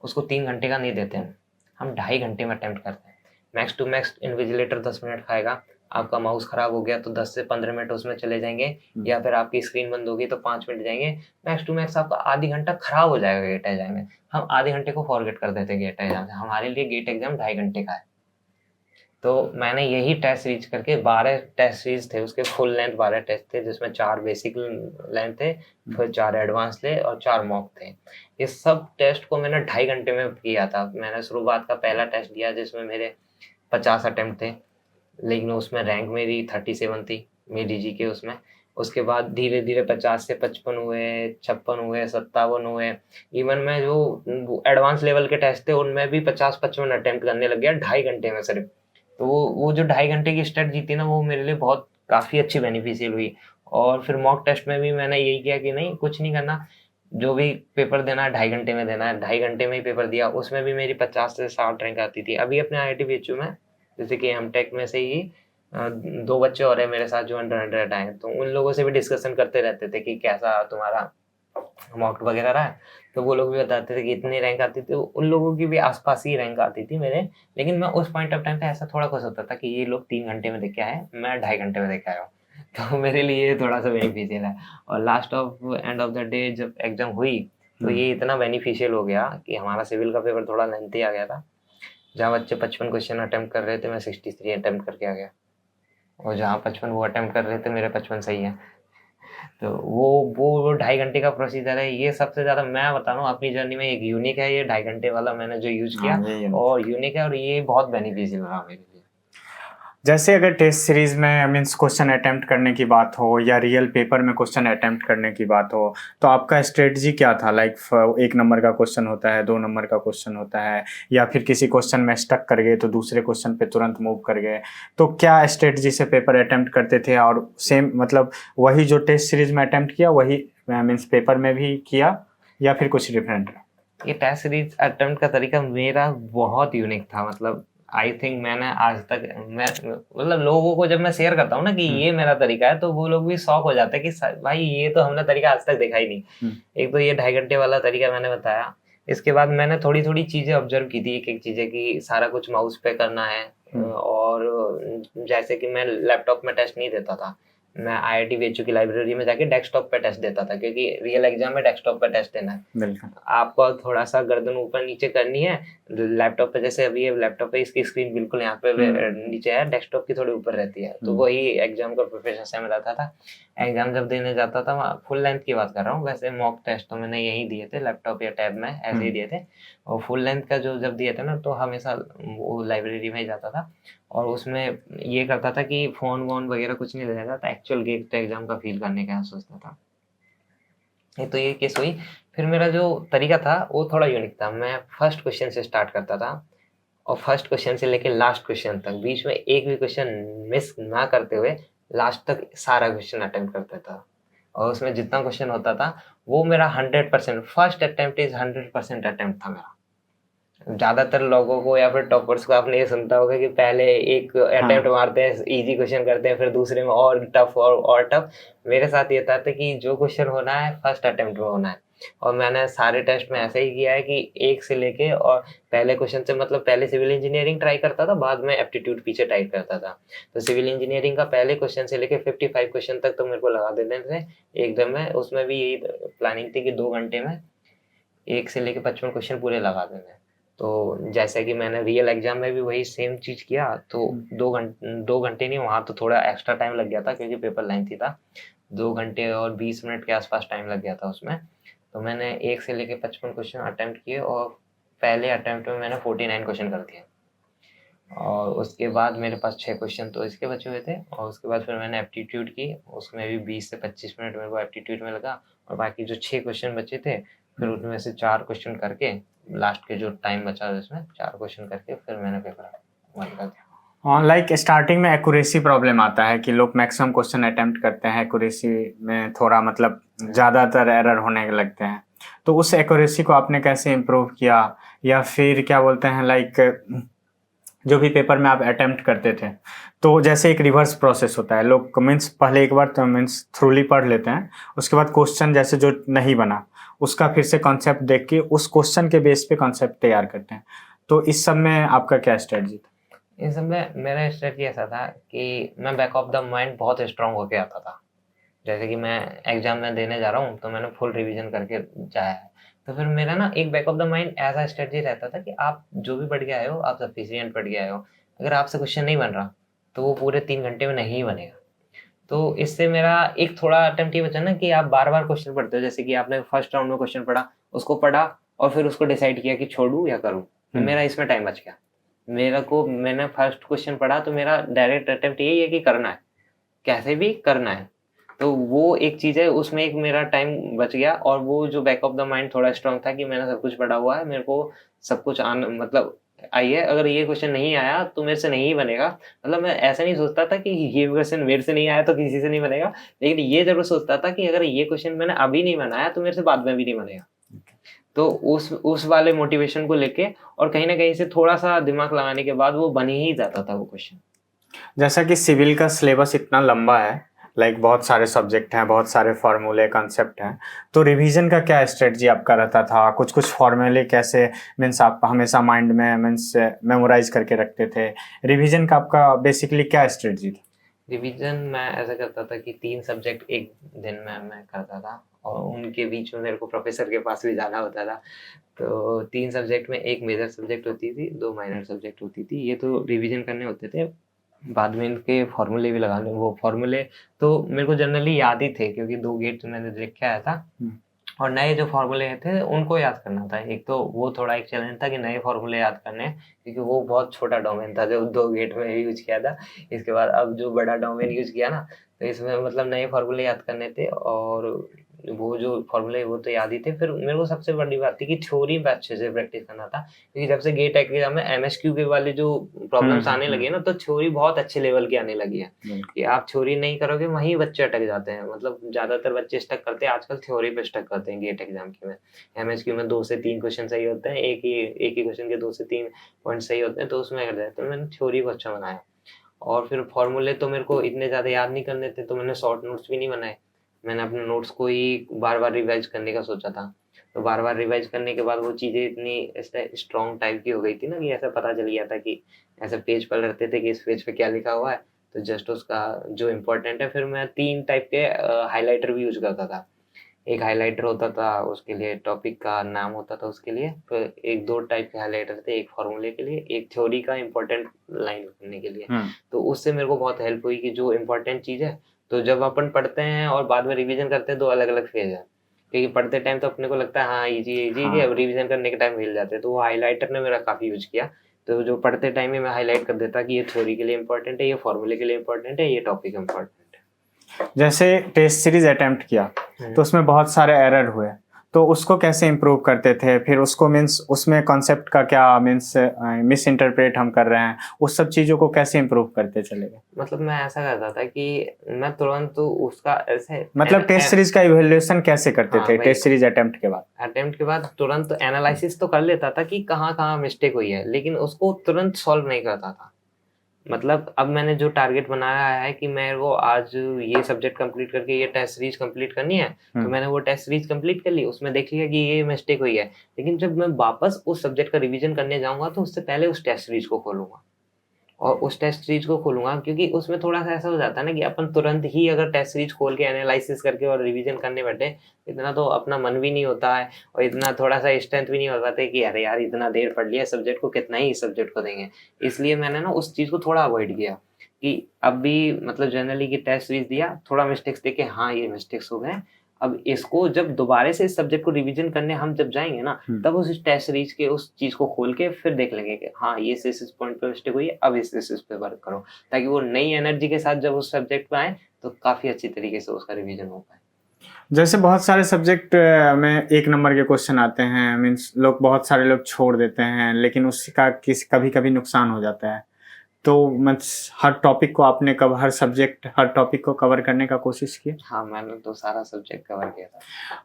उसको 3 घंटे का नहीं देते हैं, हम 2.5 घंटे में अटेम्प्ट करते हैं। Max to max invigilator 10 minute खाएगा, आपका माउस खराब हो गया तो 10 से 15 मिनट उसमें चले जाएंगे, या फिर आपकी स्क्रीन बंद होगी तो 5 मिनट जाएंगे। मैक्स टू मैक्स आपका आधी घंटा खराब हो जाएगा गेट एग्जाम में। हम आधे घंटे को फॉरगेट कर देते हैं गेट एग्जाम से, हमारे लिए गेट एग्जाम 2.5 घंटे का है। तो मैंने यही टेस्ट सीरीज करके 12 टेस्ट सीरीज थे, उसके फुल लेंथ 12 टेस्ट थे, जिसमें 4 बेसिक लेंथ थे, फिर 4 एडवांस थे और 4 मॉक थे। ये सब टेस्ट को मैंने 2.5 घंटे में किया था। मैंने शुरुआत का पहला टेस्ट दिया जिसमें मेरे 50 अटेम्प्ट थे, लेकिन उसमें रैंक मेरी 37 थी मेडीजी के उसमें। उसके बाद धीरे धीरे 50 से 55 हुए, 56 हुए, 57 हुए। इवन मैं जो एडवांस लेवल के टेस्ट थे उनमें भी 50-55 अटेम्प्ट करने लग गया 2.5 घंटे में सिर्फ। तो वो जो 2.5 घंटे की स्ट्रेटजी थी ना, वो मेरे लिए बहुत काफ़ी अच्छी बेनिफिशियल हुई। और फिर मॉक टेस्ट में भी मैंने यही किया कि नहीं कुछ नहीं करना, जो भी पेपर देना है 2.5 घंटे में देना है। 2.5 घंटे में ही पेपर दिया, उसमें भी मेरी 50 से 60 रैंक आती थी। अभी अपने IIT BHU में जैसे कि एमटेक में से ही 2 बच्चे और हैं मेरे साथ जो अंडर 100 आए हैं, तो उन लोगों से भी डिस्कशन करते रहते थे कि कैसा तुम्हारा मॉक वगैरह रहा है। तो वो लोग भी बताते थे कि इतनी रैंक आती थी, उन लोगों की भी आसपास ही रैंक आती थी मेरे। लेकिन मैं उस पॉइंट ऑफ टाइम पे ऐसा थोड़ा खुश होता था कि ये लोग 3 घंटे में देख के आए, मैं 2.5 घंटे में देख के आया हूँ। तो मेरे लिए थोड़ा सा बेनिफिशियल है। और last of end of the day जब एग्जाम हुई, तो ये इतना बेनिफिशियल हो गया कि हमारा सिविल का पेपर थोड़ा लेंथी आ गया था। जहाँ बच्चे 55 क्वेश्चन अटेम्प्ट कर रहे थे, मैं 63 अटेम्प्ट करके आ गया। और जहाँ 55 वो अटेम्प्ट कर रहे थे, मेरे 55 सही है। तो वो 2.5 घंटे का प्रोसीजर है। ये सबसे ज़्यादा मैं बता रहा हूँ अपनी जर्नी में एक यूनिक है, ये 2.5 घंटे वाला मैंने जो यूज किया, और यूनिक है, और ये बहुत बेनिफिशियल रहा मेरे लिए। जैसे अगर टेस्ट सीरीज में मीन्स क्वेश्चन अटेम्प्ट करने की बात हो या रियल पेपर में क्वेश्चन अटेम्प्ट करने की बात हो, तो आपका स्ट्रेटजी क्या था? लाइक 1 नंबर का क्वेश्चन होता है, 2 नंबर का क्वेश्चन होता है, या फिर किसी क्वेश्चन में स्टक कर गए तो दूसरे क्वेश्चन पे तुरंत मूव कर गए, तो क्या स्ट्रेटजी से पेपर अटेम्प्ट करते थे? और सेम मतलब वही जो टेस्ट सीरीज में अटेम्प्ट किया वही मीन्स पेपर में भी किया, या फिर कुछ डिफरेंट? ये टेस्ट सीरीज अटेम्प्ट का तरीका मेरा बहुत यूनिक था। मतलब आई थिंक मैंने आज तक मैं मतलब लोगों को जब मैं शेयर करता हूँ ना कि ये मेरा तरीका है, तो वो लोग भी शॉक हो जाते हैं कि भाई ये तो हमने तरीका आज तक देखा ही नहीं। एक तो ये 2.5 घंटे वाला तरीका मैंने बताया, इसके बाद मैंने थोड़ी थोड़ी चीजें ऑब्जर्व की थी, एक एक चीजें कि सारा कुछ माउस पे करना है। और जैसे कि मैं लैपटॉप में टेस्ट नहीं देता था, मैं IIT BHU की लाइब्रेरी में जाके डेस्कटॉप पे टेस्ट देता था, क्योंकि रियल एग्जाम में डेस्कटॉप पे टेस्ट देना है। आपको थोड़ा सा गर्दन ऊपर नीचे करनी है, लैपटॉप पे जैसे अभी ये लैपटॉप पे इसकी स्क्रीन बिल्कुल यहाँ पे नीचे है, डेस्कटॉप की थोड़ी ऊपर रहती है, तो वही एग्जाम का प्रिपरेशन से में रहता था। एग्जाम जब देने जाता था, फुल लेंथ की बात कर रहा हूँ, वैसे मॉक टेस्ट तो मैंने यही दिए थे, लैपटॉप या टैब में ऐसे ही दिए थे। और फुल लेंथ का जो जब दिए थे ना, तो हमेशा वो लाइब्रेरी में ही जाता था, और उसमें ये करता था कि फोन वोन वगैरह कुछ नहीं लेता था, एक्चुअल गेट एग्जाम का फील करने का सोचता था। तो ये केस हुई। फिर मेरा जो तरीका था वो थोड़ा यूनिक था, मैं फर्स्ट क्वेश्चन से स्टार्ट करता था, और फर्स्ट क्वेश्चन से लेके लास्ट क्वेश्चन तक बीच में एक भी क्वेश्चन मिस ना करते हुए लास्ट तक सारा क्वेश्चन अटेम्प्ट करता था। और उसमें जितना क्वेश्चन होता था वो मेरा 100%, फर्स्ट अटेम्प्ट इज 100% अटेम्प्ट था मेरा। ज्यादातर लोगों को या फिर टॉपर्स को आपने ये सुनता होगा कि पहले एक अटेम्प्ट मारते हैं, इजी क्वेश्चन करते हैं, फिर दूसरे में और टफ और टफ। मेरे साथ ये था कि जो क्वेश्चन होना है फर्स्ट अटेम्प्ट में होना है। और मैंने सारे टेस्ट में ऐसे ही किया है कि एक से लेके, और पहले क्वेश्चन से मतलब पहले सिविल इंजीनियरिंग ट्राई करता था, बाद में एप्टीट्यूड पीछे टाइप करता था। तो सिविल इंजीनियरिंग का पहले क्वेश्चन से लेके 55 क्वेश्चन तक तो मेरे को लगा देते थे एकदम में। उसमें भी यही प्लानिंग थी कि 2 घंटे में 1 से लेके 55 क्वेश्चन पूरे लगा देने। तो जैसे कि मैंने रियल एग्जाम में भी वही सेम चीज किया, तो 2 घंटे नहीं, वहाँ तो थोड़ा एक्स्ट्रा टाइम लग गया था क्योंकि पेपर लेंथी था। 2 घंटे और 20 मिनट के आसपास टाइम लग गया था उसमें। तो मैंने 1 से लेके 55 क्वेश्चन अटेम्प्ट किए, और पहले अटेम्प्ट में मैंने 49 क्वेश्चन कर दिए। और उसके बाद मेरे पास 6 क्वेश्चन तो इसके बचे हुए थे, और उसके बाद फिर मैंने एप्टीट्यूड की, उसमें भी 20 से 25 मिनट मेरे को एप्टीट्यूड में लगा, और बाकी जो 6 क्वेश्चन बचे थे फिर उनमें से 4 क्वेश्चन करके, लास्ट के जो टाइम बचा उसमें 4 क्वेश्चन करके फिर मैंने पेपर बंद कर दिया। हाँ, लाइक स्टार्टिंग में एक्यूरेसी प्रॉब्लम आता है कि लोग मैक्सिमम क्वेश्चन अटेम्प्ट करते हैं, एक्यूरेसी में थोड़ा मतलब ज़्यादातर एरर होने लगते हैं। तो उस एक्यूरेसी को आपने कैसे इम्प्रूव किया, या फिर क्या बोलते हैं लाइक जो भी पेपर में आप अटेम्प्ट करते थे, तो जैसे एक रिवर्स प्रोसेस होता है, लोग मीन्स पहले एक बार तो मीन्स थ्रूली पढ़ लेते हैं, उसके बाद क्वेश्चन जैसे जो नहीं बना उसका फिर से कॉन्सेप्ट देख के उस क्वेश्चन के बेस पे कॉन्सेप्ट तैयार करते हैं। तो इस सब में आपका क्या स्ट्रेटजी था? इन सब में मेरा स्ट्रेटजी ऐसा था कि मैं बैक ऑफ द माइंड बहुत स्ट्रांग होके आता था। जैसे कि मैं एग्जाम में देने जा रहा हूँ तो मैंने फुल रिवीजन करके जाया है, तो फिर मेरा ना एक बैक ऑफ द माइंड ऐसा स्ट्रेटजी रहता था कि आप जो भी पढ़ के आए हो, आप सफिशिएंट पढ़ के आए हो, अगर आपसे क्वेश्चन नहीं बन रहा तो वो पूरे 3 घंटे में नहीं बनेगा। तो इससे मेरा एक थोड़ा अटेम्प्ट ये बचा ना कि आप बार बार क्वेश्चन पढ़ते हो, जैसे कि आपने फर्स्ट राउंड में क्वेश्चन पढ़ा, उसको पढ़ा और फिर उसको डिसाइड किया कि छोड़ू या करूँ, तो मेरा इसमें टाइम बच गया। मैंने फर्स्ट क्वेश्चन पढ़ा तो मेरा डायरेक्ट अटेम्प्ट यही है कि करना है, कैसे भी करना है। तो वो एक चीज है, उसमें एक मेरा टाइम बच गया, और वो जो बैक ऑफ द माइंड थोड़ा स्ट्रांग था कि मैंने सब कुछ पढ़ा हुआ है, मेरे को सब कुछ मतलब आई है, अगर ये क्वेश्चन नहीं आया तो मेरे से नहीं बनेगा। मतलब मैं ऐसा नहीं सोचता था कि ये क्वेश्चन मेरे से नहीं आया तो किसी से नहीं बनेगा, लेकिन ये जरूर सोचता था कि अगर ये क्वेश्चन मैंने अभी नहीं बनाया तो मेरे से बाद में भी नहीं बनेगा। तो उस वाले मोटिवेशन को लेके और कहीं ना कहीं से थोड़ा सा दिमाग लगाने के बाद वो बन ही जाता था वो क्वेश्चन। जैसा कि सिविल का सिलेबस इतना लंबा है, लाइक बहुत सारे सब्जेक्ट हैं, बहुत सारे फार्मूले कॉन्सेप्ट हैं, तो रिवीजन का क्या स्ट्रेटजी आपका रहता था? कुछ कुछ फार्मूले कैसे मीन्स आप हमेशा माइंड में मीन्स मेमोराइज करके रखते थे? रिवीजन का आपका बेसिकली क्या स्ट्रेटजी था? रिवीजन मैं ऐसा करता था कि 3 सब्जेक्ट एक दिन में मैं करता था, और उनके बीच में मेरे को प्रोफेसर के पास भी जाना होता था। तो 3 सब्जेक्ट में एक मेजर सब्जेक्ट होती थी, 2 माइनर सब्जेक्ट होती थी, ये तो रिवीजन करने होते थे। बाद में इनके फॉर्मूले भी लगाने, वो फॉर्मूले तो मेरे को जनरली याद ही थे क्योंकि 2 गेट मैंने देख के आया था, और नए जो फॉर्मूले थे उनको याद करना था। एक तो वो थोड़ा एक चैलेंज था कि नए फॉर्मूले याद करने, क्योंकि वो बहुत छोटा डोमेन था जो 2 गेट में यूज किया था। इसके बाद अब जो बड़ा डोमेन यूज किया ना, तो इसमें मतलब नए फॉर्मूले याद करने थे, और वो जो फॉर्मूले वो तो याद ही थे। फिर मेरे को सबसे बड़ी बात थी कि थ्योरी पे अच्छे से प्रैक्टिस करना था, क्योंकि जब से गेट एग्जाम में एमएसक्यू के वाले जो प्रॉब्लम्स आने लगे हैं ना, तो थ्योरी बहुत अच्छे लेवल की आने लगी है। कि आप थ्योरी नहीं करोगे वहीं बच्चे अटक जाते हैं, मतलब ज्यादातर बच्चे स्टक करते हैं आजकल, थ्योरी पे स्टक करते हैं गेट एग्जाम के में। एमएसक्यू में 2 से 3 क्वेश्चन सही होते हैं, एक ही क्वेश्चन के 2 से 3 पॉइंट सही होते हैं, तो उसमें कर जाते हैं। मैंने थ्योरी को अच्छा बनाया। और फिर फॉर्मूले तो मेरे को इतने ज्यादा याद नहीं करने थे, तो मैंने शॉर्ट नोट्स भी नहीं बनाए। मैंने अपने नोट्स को ही बार बार रिवाइज करने का सोचा था। तो बार बार रिवाइज करने के बाद वो चीजें इतनी स्ट्रॉन्ग टाइप की हो गई थी ना, कि ऐसा पता चल गया था कि ऐसे पेज पर रहते थे कि इस पेज पे क्या लिखा हुआ है, तो जस्ट उसका जो इम्पोर्टेंट है। फिर मैं 3 टाइप के हाइलाइटर भी यूज करता था। एक हाइलाइटर होता था उसके लिए, टॉपिक का नाम होता था उसके लिए, फिर एक 2 टाइप के हाइलाइटर थे, एक फॉर्मूले के लिए, एक थ्योरी का इम्पोर्टेंट लाइन करने के लिए। तो उससे मेरे को बहुत हेल्प हुई कि जो इम्पोर्टेंट चीज है, तो जब अपन पढ़ते हैं और बाद में रिवीजन करते हैं, 2 अलग अलग फेज है। क्योंकि पढ़ते टाइम तो अपने को लगता है हाँ इजी इजी इजी, अब रिवीजन करने के टाइम मिल जाते हैं। तो वो हाइलाइटर ने मेरा काफी यूज किया। तो जो पढ़ते टाइम में मैं हाईलाइट कर देता कि ये थ्योरी के लिए इम्पोर्टेंट है, ये फॉर्मूले के लिए इम्पोर्टेंट है, ये टॉपिक इम्पोर्टेंट है। जैसे टेस्ट सीरीज अटेम्प्ट किया तो उसमें बहुत सारे एरर हुए, तो उसको कैसे इम्प्रूव करते थे? फिर उसको मीन्स उसमें कॉन्सेप्ट का क्या मीन्स मिस इंटरप्रेट हम कर रहे हैं, उस सब चीज़ों को कैसे इम्प्रूव करते चले गए? मतलब मैं ऐसा करता था कि मैं तुरंत तो उसका ऐसे मतलब टेस्ट सीरीज का इवैल्यूएशन कैसे करते थे? वही। टेस्ट सीरीज अटेम्प्ट के बाद तुरंत एनालिसिस तो कर लेता था कि कहाँ कहाँ मिस्टेक हुई है, लेकिन उसको तुरंत सॉल्व नहीं करता था। मतलब अब मैंने जो टारगेट बनाया है कि मेरे को आज ये सब्जेक्ट कंप्लीट करके ये टेस्ट सीरीज कंप्लीट करनी है, तो मैंने वो टेस्ट सीरीज कंप्लीट कर ली, उसमें देख लिया कि ये मिस्टेक हुई है। लेकिन जब मैं वापस उस सब्जेक्ट का रिवीजन करने जाऊंगा, तो उससे पहले उस टेस्ट सीरीज को खोलूंगा, और उस टेस्ट सीरीज को खोलूंगा, क्योंकि उसमें थोड़ा सा ऐसा हो जाता है ना कि अपन तुरंत ही अगर टेस्ट सीरीज खोल के एनालिसिस करके और रिवीजन करने बैठे, इतना तो अपना मन भी नहीं होता है, और इतना थोड़ा सा स्ट्रेंथ भी नहीं हो पाते कि अरे यार इतना देर पढ़ लिया सब्जेक्ट को, कितना ही इस सब्जेक्ट को देंगे। इसलिए मैंने ना उस चीज को थोड़ा अवॉइड किया कि अब भी मतलब जनरली की टेस्ट सीरीज दिया, थोड़ा मिस्टेक्स देखे, हाँ ये मिस्टेक्स हो गए, अब इसको जब दोबारा से इस सब्जेक्ट को रिवीजन करने हम जब जाएंगे ना, तब उस टेस्ट सीरीज के उस चीज को खोल के फिर देख लेंगे कि हाँ ये इस पॉइंट पे मिस्टेक हुई है, अब इस पे वर्क करो, ताकि वो नई एनर्जी के साथ जब उस सब्जेक्ट पे आए तो काफी अच्छी तरीके से उसका रिवीजन हो पाए। जैसे बहुत सारे सब्जेक्ट में 1 नंबर के क्वेश्चन आते हैं, मीन्स बहुत सारे लोग छोड़ देते हैं, लेकिन उसका कभी कभी नुकसान हो जाता है। तो मीन्स हर टॉपिक को आपने हर सब्जेक्ट हर टॉपिक को कवर करने का कोशिश किया? हाँ, मैंने तो सारा सब्जेक्ट कवर किया था।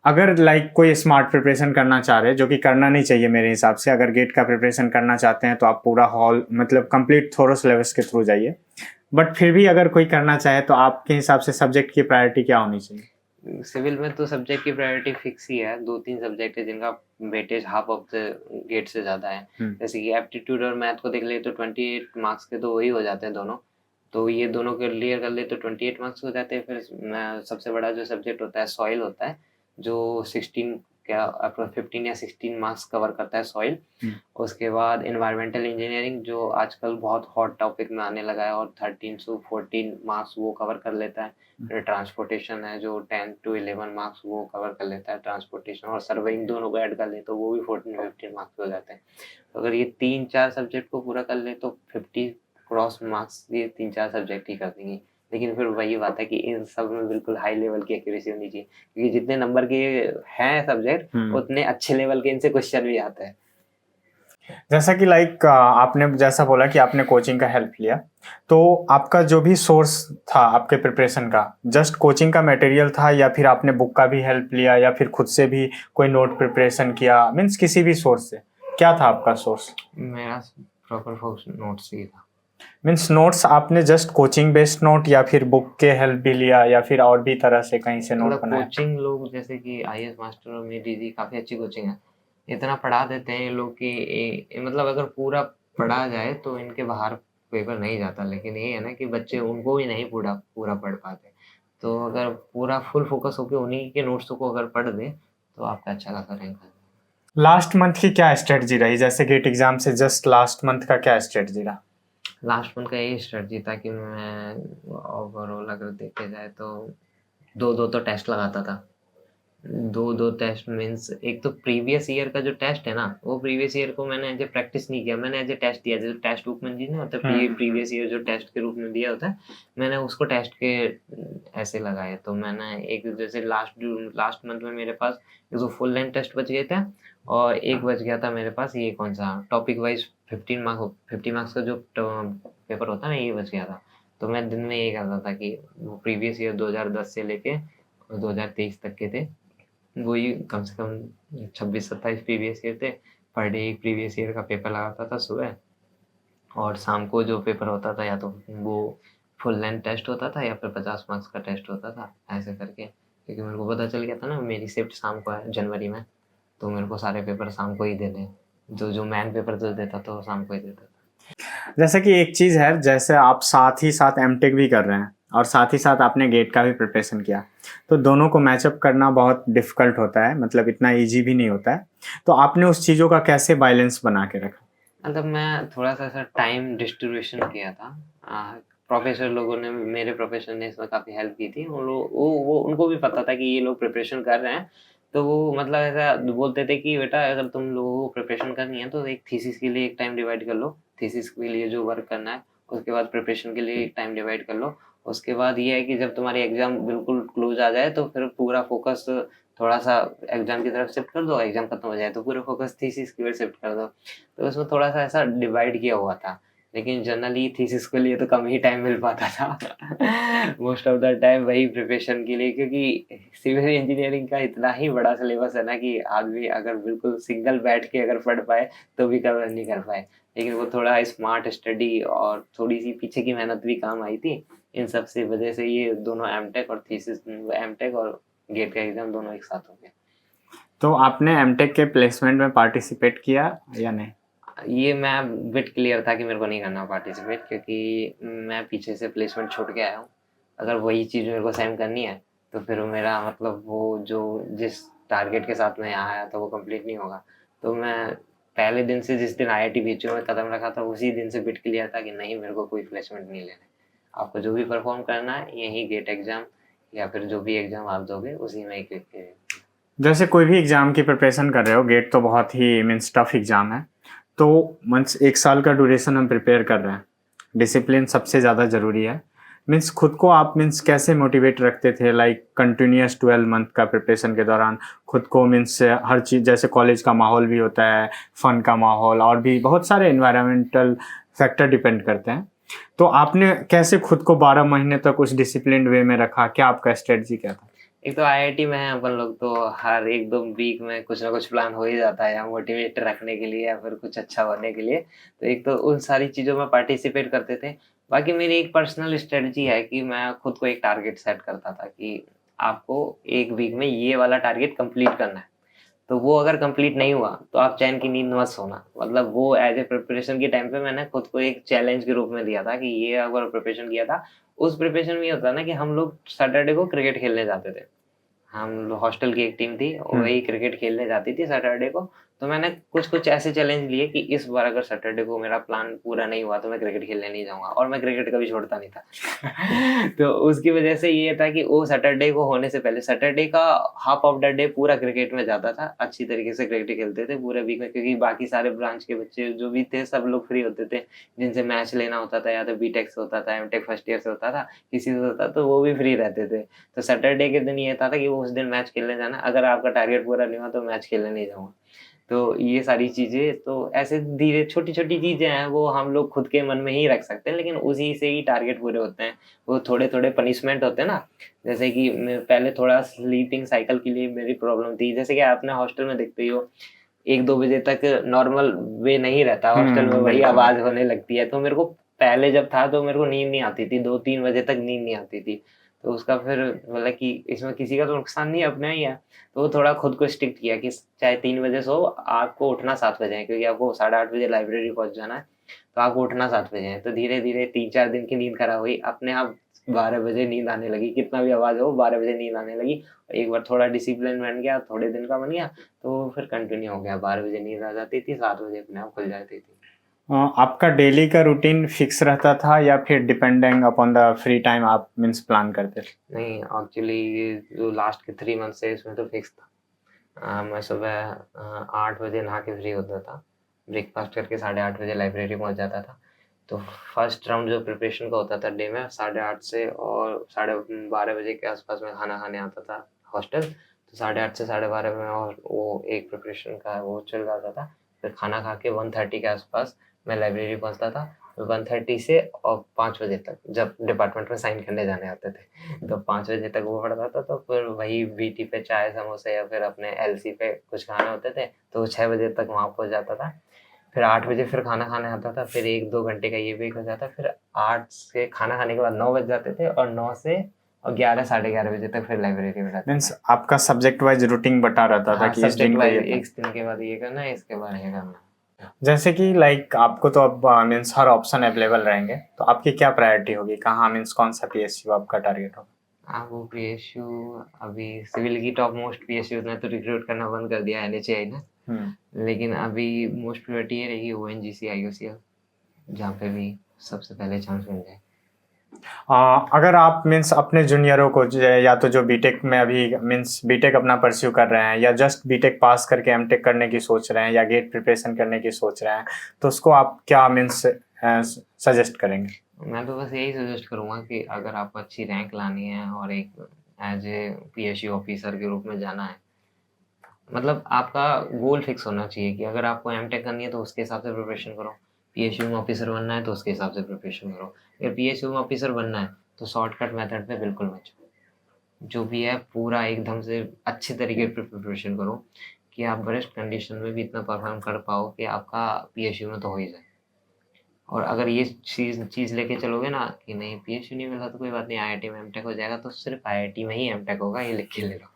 अगर कोई स्मार्ट प्रिपरेशन करना चाह रहे, जो कि करना नहीं चाहिए मेरे हिसाब से, अगर गेट का प्रिपरेशन करना चाहते हैं तो आप पूरा हॉल कंप्लीट थोरो सिलेबस के थ्रू जाइए, बट फिर भी अगर कोई करना चाहे तो आपके हिसाब से सब्जेक्ट की प्रायोरिटी क्या होनी चाहिए? सिविल में तो सब्जेक्ट की प्रायोरिटी फिक्स ही है, 2-3 सब्जेक्ट है जिनका weightage half of the GATE से ज्यादा है। जैसे कि एप्टीट्यूड और मैथ को देख ले तो 28 मार्क्स के तो वही हो जाते हैं दोनों, तो ये दोनों के क्लियर कर ले तो 28 मार्क्स हो जाते हैं। फिर सबसे बड़ा जो सब्जेक्ट होता है सॉइल होता है, जो 15 या 16 मार्क्स कवर करता है सॉइल। उसके बाद एनवायरमेंटल इंजीनियरिंग, जो आजकल बहुत हॉट टॉपिक में आने लगा है, और 13 से 14 मार्क्स वो कवर कर लेता है। फिर ट्रांसपोर्टेशन है जो 10 to 11 मार्क्स वो कवर कर लेता है, ट्रांसपोर्टेशन और सर्वेइंग दोनों को ऐड कर ले तो वो भी 14-15 मार्क्स हो जाते हैं। तो अगर ये 3-4 सब्जेक्ट को पूरा कर ले तो 50 क्रॉस मार्क्स ये 3-4 सब्जेक्ट ही कर देंगे। लेकिन फिर वही बात है कि इन सब में बिल्कुल हाई लेवल की एक्यूरेसी होनी चाहिए, क्योंकि जितने नंबर के हैं सब्जेक्ट, उतने अच्छे लेवल के इनसे क्वेश्चन भी आते हैं। जैसा कि आपने जैसा बोला कि आपने कोचिंग का हेल्प लिया, तो आपका जो भी सोर्स था आपके प्रिपरेशन का, जस्ट कोचिंग का मटेरियल था या फिर आपने बुक का भी हेल्प लिया या फिर खुद से भी कोई नोट प्रिपरेशन किया, मीन्स किसी भी सोर्स से? क्या था आपका सोर्स? मेरा प्रॉपर नोट्स ही था। मीन्स नोट्स आपने जस्ट कोचिंग बेस्ड नोट या फिर बुक के हेल्प भी लिया या फिर और भी तरह से कहीं से नोट बनाया? कोचिंग लोग जैसे कि आईएएस मास्टर और मेरी दीदी काफी अच्छी कोचिंग है, इतना पढ़ा देते हैं ये लोग कि मतलब अगर पूरा पढ़ा जाए तो इनके बाहर पेपर नहीं जाता। लेकिन ये है ना कि बच्चे उनको भी नहीं पूरा पूरा पढ़ पाते, तो अगर पूरा फुल फोकस होकर उन्हीं के नोट्स को अगर पढ़ दे तो आपका अच्छा खासा रैंक आ जाएगा। लास्ट मंथ की क्या स्ट्रेटजी रही? जैसे गेट एग्जाम से जस्ट लास्ट मंथ का क्या स्ट्रेटजी रहा? लास्ट मंथ का यही स्ट्रेटजी था कि मैं ओवरऑल अगर देखे जाए तो 2-2 तो टेस्ट लगाता था, दो टेस्ट मीन्स एक तो प्रीवियस ईयर का जो टेस्ट है ना, वो प्रीवियस ईयर को मैंने एज ए प्रैक्टिस नहीं किया, मैंने एज ए टेस्ट दिया। जैसे टेस्ट बुक में नहीं होता प्रीवियस ईयर जो टेस्ट के रूप में दिया होता है, मैंने उसको टेस्ट के ऐसे लगाए। तो मैंने एक जैसे लास्ट मंथ में मेरे पास एक तो फुल लेंथ टेस्ट बच गए थे, और एक बच गया था मेरे पास ये कौन सा टॉपिक वाइज 50 मार्क्स का जो पेपर होता है ना, ये बच गया था। तो मैं दिन में ये करता था कि वो प्रीवियस ईयर 2010 से लेके 2023 तक के थे, वही कम से कम 26-27 प्रीवियस ईयर थे। पर डे एक प्रीवियस ईयर का पेपर लगाता था सुबह, और शाम को जो पेपर होता था या तो वो फुल लेंथ टेस्ट होता था या फिर 50 मार्क्स का टेस्ट होता था, ऐसे करके। क्योंकि मेरे को पता चल गया था ना मेरी शिफ्ट शाम को है जनवरी में, तो मेरे को सारे पेपर शाम को ही देने, जो मैन पेपर जो देता था वो शाम को ही देता था। जैसे कि एक चीज़ है, जैसे आप साथ ही साथ एमटेक भी कर रहे हैं और साथ ही साथ आपने गेट का भी प्रिपरेशन किया, तो दोनों को मैचअप करना बहुत डिफिकल्ट होता है, मतलब इतना इजी भी नहीं होता है। तो आपने उस चीज़ों का कैसे बैलेंस बना के रखा? मतलब मैं थोड़ा सा ऐसा टाइम डिस्ट्रीब्यूशन किया था। प्रोफेसर लोगों ने, मेरे प्रोफेसर ने इसमें काफ़ी हेल्प की थी। उन लोग वो उनको भी पता था कि ये लोग प्रिपरेशन कर रहे हैं, तो वो मतलब ऐसा बोलते थे कि बेटा अगर तुम लोगों को प्रिपरेशन करनी है तो एक थीसिस के लिए एक टाइम डिवाइड कर लो, थीसिस के लिए जो वर्क करना है, उसके बाद प्रिपरेशन के लिए एक टाइम डिवाइड कर लो। उसके बाद ये है कि जब तुम्हारी एग्जाम बिल्कुल क्लोज आ जाए तो फिर पूरा फोकस थोड़ा सा एग्जाम की तरफ शिफ्ट कर दो, एग्जाम खत्म हो जाए तो पूरा फोकस थीसिस की ओर शिफ्ट कर दो। तो उसमें थोड़ा-सा ऐसा डिवाइड किया हुआ था। लेकिन जनरली थीसिस के लिए तो कम ही टाइम मिल पाता था। मोस्ट ऑफ द टाइम वही प्रिपरेशन के लिए, क्योंकि सिविल इंजीनियरिंग का इतना ही बड़ा सिलेबस है ना कि आदमी अगर बिल्कुल सिंगल बैठ के अगर पढ़ पाए तो भी कवर नहीं कर पाए। लेकिन वो थोड़ा स्मार्ट स्टडी और थोड़ी-सी पीछे की मेहनत भी काम आई थी। इन सब से वजह से ये दोनों एमटेक और थीसिस, एमटेक और गेट का एग्ज़ाम दोनों एक साथ हो गया। तो आपने एमटेक के प्लेसमेंट में पार्टिसिपेट किया या नहीं? ये मैं बिट क्लियर था कि मेरे को नहीं करना पार्टिसिपेट, क्योंकि मैं पीछे से प्लेसमेंट छोड़ के आया हूँ। अगर वही चीज़ मेरे को सेम करनी है तो फिर मेरा मतलब वो जो जिस टारगेट के साथ मैं यहाँ आया था वो कंप्लीट नहीं होगा। तो मैं पहले दिन से, जिस दिन आईआईटी बीएचयू में कदम रखा था, उसी दिन से बिट क्लियर था कि नहीं, मेरे को कोई प्लेसमेंट नहीं लेना है। आपको जो भी परफॉर्म करना है यही गेट एग्जाम या फिर जो भी एग्जाम आप दोगे उसी में एक जैसे कोई भी एग्ज़ाम की प्रिपरेशन कर रहे हो, गेट तो बहुत ही मीन्स टफ एग्ज़ाम है, तो मीन्स 1 साल का ड्यूरेशन हम प्रिपेयर कर रहे हैं, डिसिप्लिन सबसे ज़्यादा ज़रूरी है। मीन्स खुद को आप मीन्स कैसे मोटिवेट रखते थे, लाइक कंटिन्यूअस 12 मंथ का प्रिपरेशन के दौरान खुद को मीन्स हर चीज़, जैसे कॉलेज का माहौल भी होता है, फन का माहौल, और भी बहुत सारे इन्वायरमेंटल फैक्टर डिपेंड करते हैं। तो आपने कैसे खुद को 12 महीने तक उस डिसिप्लिन वे में रखा? क्या आपका स्ट्रेटजी क्या था? एक तो आईआईटी में है अपन लोग, तो हर 1-2 वीक में कुछ ना कुछ प्लान हो ही जाता है, या मोटिवेट रखने के लिए या फिर कुछ अच्छा होने के लिए। तो एक तो उन सारी चीज़ों में पार्टिसिपेट करते थे। बाकी मेरी एक पर्सनल स्ट्रेटजी है कि मैं खुद को एक टारगेट सेट करता था कि आपको 1 वीक में ये वाला टारगेट कंप्लीट करना है। तो वो अगर कंप्लीट नहीं हुआ तो आप चैन की नींद मत सोना। मतलब वो एज़ ए प्रिपरेशन के टाइम पे मैंने खुद को एक चैलेंज के रूप में लिया था कि ये अगर प्रिपरेशन किया था, उस प्रिपरेशन में ये होता है ना कि हम लोग सैटरडे को क्रिकेट खेलने जाते थे। हम हॉस्टल की एक टीम थी, वही क्रिकेट खेलने जाती थी सैटरडे को। तो मैंने कुछ-कुछ ऐसे चैलेंज लिए कि इस बार अगर सैटरडे को मेरा प्लान पूरा नहीं हुआ तो मैं क्रिकेट खेलने नहीं जाऊँगा, और मैं क्रिकेट कभी छोड़ता नहीं था। तो उसकी वजह से ये था कि वो सैटरडे को होने से पहले, सैटरडे का हाफ ऑफ द डे पूरा क्रिकेट में जाता था। अच्छी तरीके से क्रिकेट खेलते थे पूरे वीक में, क्योंकि बाकी सारे ब्रांच के बच्चे जो भी थे सब लोग फ्री होते थे। जिनसे मैच लेना होता था, या तो बीटेक से होता था, एमटेक फर्स्ट ईयर से होता था, किसी से होता तो वो भी फ्री रहते थे। तो सैटरडे के दिन ये था कि वो उस दिन मैच खेलने जाना, अगर आपका टारगेट पूरा नहीं हुआ तो मैच खेलने नहीं जाऊँगा। तो ये सारी चीज़ें, तो ऐसे धीरे छोटी-छोटी चीज़ें हैं वो हम लोग खुद के मन में ही रख सकते हैं, लेकिन उसी से ही टारगेट पूरे होते हैं। वो थोड़े-थोड़े पनिशमेंट होते हैं ना, जैसे कि मैं पहले थोड़ा स्लीपिंग साइकिल के लिए मेरी प्रॉब्लम थी। जैसे कि आपने हॉस्टल में देखते ही हो 1-2 बजे तक नॉर्मल वे नहीं रहता, हॉस्टल में वही बिल्कुल। आवाज़ होने लगती है। तो मेरे को पहले जब था तो मेरे को नींद नहीं आती थी, 2-3 बजे तक नींद नहीं आती थी। तो उसका फिर मतलब कि इसमें किसी का तो नुकसान नहीं है, अपना ही है। तो वो थोड़ा खुद को स्ट्रिक्ट किया कि चाहे 3 बजे सो, आपको उठना 7 बजे है, क्योंकि आपको 8:30 बजे लाइब्रेरी पहुँच जाना है, तो आपको उठना 7 बजे है। तो धीरे-धीरे 3-4 दिन की नींद खराब हुई, अपने आप 12 बजे नींद आने लगी, कितना भी आवाज़ हो 12 बजे नींद आने लगी। एक बार थोड़ा डिसिप्लिन बन गया, थोड़े दिन का बन गया, तो फिर कंटिन्यू हो गया, 12 बजे नींद आ जाती थी, 7 बजे अपने आप खुल जाती थी। आपका डेली का रूटीन फिक्स रहता था या फिर depending upon the free time आप मीन्स प्लान करते थे? नहीं, एक्चुअली ये जो लास्ट के 3 मंथ से इसमें तो फिक्स था। मैं सुबह 8 बजे नहा के फ्री होता था, ब्रेकफास्ट करके 8:30 बजे लाइब्रेरी पहुंच जाता था। तो फर्स्ट राउंड जो प्रिपरेशन का होता था डे में 8:30 से और 12:30 बजे के आसपास में खाना खाने आता था हॉस्टल। तो 8:30 से 12:30 में और वो एक प्रिपरेशन का वो चल रहा था। फिर खाना खा के 1:30 के आसपास मैं लाइब्रेरी पहुंचता था। 1:30 से और 5 बजे तक जब डिपार्टमेंट में साइन करने जाने आते थे तो 5 बजे तक वो पढ़ता था। तो फिर वही बीटी पे चाय समोसे या फिर अपने एलसी पे कुछ खाने होते थे तो 6 बजे तक वहाँ पहुँच जाता था। फिर 8 बजे फिर खाना खाने आता था, फिर 1-2 घंटे का ये ब्रेक हो जाता। फिर 8 से खाना खाने के बाद 9 बज जाते थे और 9 से और 11 साढ़े 11 बजे तक फिर लाइब्रेरी में रहता मीन्स था। आपका सब्जेक्ट वाइज रूटीन बटा रहता था हाँ, कि इस सब्जेक्ट दिन को वाइज ये एक दिन के बाद ये करना है, इसके बाद ये करना है। जैसे कि लाइक आपको तो अब मीन्स हर ऑप्शन अवेलेबल रहेंगे तो आपकी क्या प्रायोरिटी होगी, कहाँ मीन्स कौन सा पीएसयू आपका टारगेट होगा? वो पीएसयू अभी सिविल की टॉप मोस्ट पीएसयू ने तो रिक्रूट करना बंद कर दिया एनएचएआई ने। लेकिन अभी मोस्ट प्रायोरिटी ये रहेगी ओएनजीसी आईओसीएल, जहाँ पे भी सबसे पहले चांस मिल जाए। अगर आप मीन्स अपने जूनियरों को या तो जो बीटेक में अभी मीन्स बीटेक अपना परस्यू कर रहे हैं या जस्ट बीटेक पास करके एमटेक करने की सोच रहे हैं या गेट प्रिपरेशन करने की सोच रहे हैं तो उसको आप क्या मीन्स सजेस्ट करेंगे? मैं तो बस यही सजेस्ट करूँगा कि अगर आपको अच्छी रैंक लानी है और एक एज ए पीएसयू ऑफिसर के रूप में जाना है, मतलब आपका गोल फिक्स होना चाहिए कि अगर आपको एमटेक करनी है तो उसके हिसाब से प्रिपरेशन करो, पीएसयू में ऑफिसर बनना है तो उसके हिसाब से प्रिपरेशन करो। अगर पीएसयू में ऑफिसर बनना है तो शॉर्टकट मेथड पे बिल्कुल मत जाओ। जो भी है पूरा एकदम से अच्छे तरीके पे प्रिपरेशन करो कि आप वर्स्ट कंडीशन में भी इतना परफॉर्म कर पाओ कि आपका पीएसयू में तो हो ही जाए। और अगर ये चीज़ लेके चलोगे ना कि नहीं पीएसयू नहीं मिला तो कोई बात नहीं, आईआईटी में एमटेक हो जाएगा, तो सिर्फ आईआईटी में ही एमटेक होगा, ये लिख के ले लो।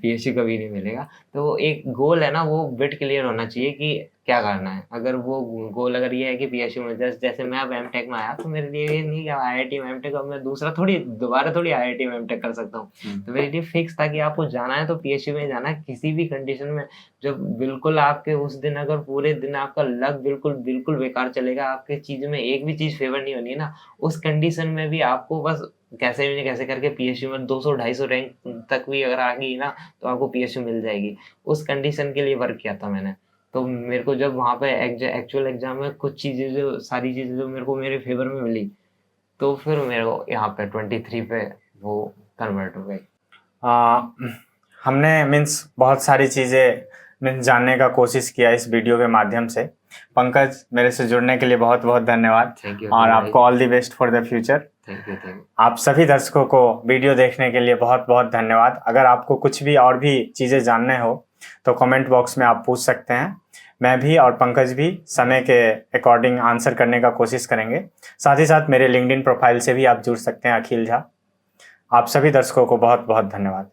पीएसयू कभी नहीं मिलेगा। तो एक गोल है ना, वो बिट क्लियर होना चाहिए कि क्या करना है। अगर वो गोल अगर ये है कि पीएसयू में जैसे मैं अब एमटेक में आया तो मेरे लिए ये नहीं कि आईआईटी में एमटेक, अब मैं दोबारा थोड़ी आईआईटी में एमटेक कर सकता हूँ। तो मेरे लिए फिक्स था कि आपको जाना है तो पीएसयू में जाना है किसी भी कंडीशन में। जब बिल्कुल आपके उस दिन अगर पूरे दिन आपका लक बिल्कुल बेकार चलेगा, आपके चीज़ में एक भी चीज़ फेवर नहीं होनी है ना, उस कंडीशन में भी आपको बस कैसे भी कैसे करके पीएसयू में 200-250 रैंक तक भी अगर आ गई ना तो आपको पीएसयू मिल जाएगी। उस कंडीशन के लिए वर्क किया था मैंने। तो मेरे को जब वहाँ पे एक्चुअल एग्जाम में कुछ चीज़ें जो सारी चीज़ें जो मेरे को मेरे फेवर में मिली तो फिर मेरे को यहाँ पे 23 पे वो कन्वर्ट हो गई। हमने मीन्स बहुत सारी चीज़ें मीन्स जानने का कोशिश किया इस वीडियो के माध्यम से। पंकज, मेरे से जुड़ने के लिए बहुत बहुत धन्यवाद। थैंक यू और आपको all the best for the future. Thank you. आप सभी दर्शकों को वीडियो देखने के लिए बहुत बहुत धन्यवाद। अगर आपको कुछ भी और भी चीज़ें जानने हो तो कमेंट बॉक्स में आप पूछ सकते हैं। मैं भी और पंकज भी समय के अकॉर्डिंग आंसर करने का कोशिश करेंगे। साथ ही साथ मेरे लिंक्डइन प्रोफाइल से भी आप जुड़ सकते हैं, अखिल झा। आप सभी दर्शकों को बहुत बहुत धन्यवाद।